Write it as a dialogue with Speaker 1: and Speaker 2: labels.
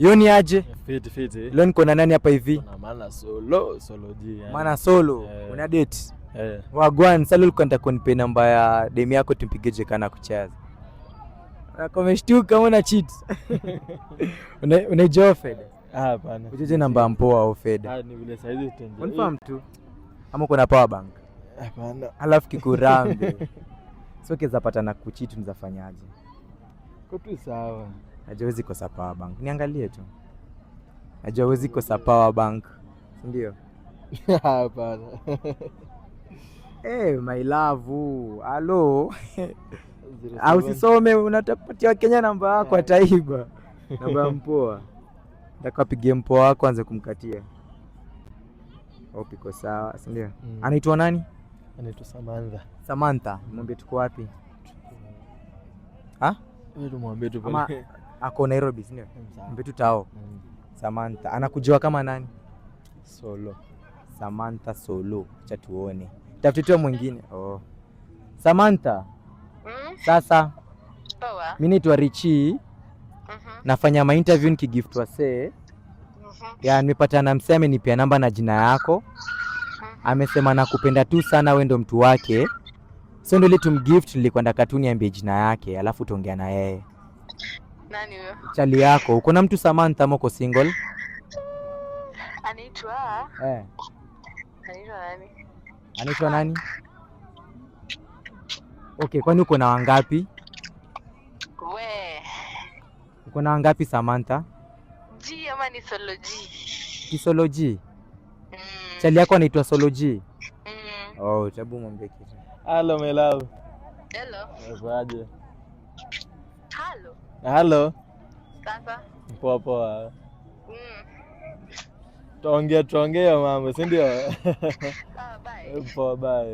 Speaker 1: Yoni aje?
Speaker 2: Fit.
Speaker 1: Leo niko na nani hapa hivi?
Speaker 2: Kuna solo G yani.
Speaker 1: Maana solo. Una date? Wagwan, sasa ulikuwa nataka kunipe namba ya demu yako tumpigeje kana kucheza. Nakomeshtuka una cheat. Unajua Fed?
Speaker 2: Hapana.
Speaker 1: Ujeje namba mpoa au Fed?
Speaker 2: Ni vile saizi tende.
Speaker 1: Confirm tu. Ama kuna power bank?
Speaker 2: Hapana.
Speaker 1: Alafu kikurambe. Sio kiza pata na kucheat mzafanyaje?
Speaker 2: Kwa tu sawa.
Speaker 1: Najua huwezi kosa power bank. Niangalie tu. Najua huwezi kosa power bank. Ndio.
Speaker 2: Hapana.
Speaker 1: My love. Hello. Au sisome unatapatia Kenya namba yako ataiba. Namba mpoa. Nataka pigie mpoa wako anze kumkatia. Piko sawa, si ndio? Anaitwa nani?
Speaker 2: Anaitwa Samantha.
Speaker 1: Samantha, mwambie tuko wapi?
Speaker 2: Wewe mwambie tu pale.
Speaker 1: Ako Nairobi, si ndio? Mwambie tu tao. Samantha, anakujua kama nani?
Speaker 2: Solo.
Speaker 1: Samantha Solo, acha tuone. Tafutiwa mwingine. Samantha. Sasa.
Speaker 3: Poa.
Speaker 1: Mimi naitwa Richie. Nafanya ma interview nikigift wasee. Ya nimepata na mseme nipia namba na jina yako. Amesema nakupenda tu sana, wewe ndo mtu wake. So ndio ile tumgift, nilikwenda katuni niambie jina yake, alafu tuongea na yeye.
Speaker 3: Nani huyo?
Speaker 1: Chali yako. Uko na mtu Samantha ama uko single?
Speaker 3: Anaitwa nani?
Speaker 1: Anaitwa nani? Okay, kwani uko na wangapi? Uko na wangapi Samantha?
Speaker 3: G ama ni Solo G?
Speaker 1: Solo G. Chali yako anaitwa Solo G. Tabu mwambie kitu.
Speaker 2: Hello my love.
Speaker 3: Hello.
Speaker 2: Aje?
Speaker 3: Hello.
Speaker 2: Sasa. Poa. Tuongea mambo, si ndio?
Speaker 3: Bye.
Speaker 2: Poa, bye.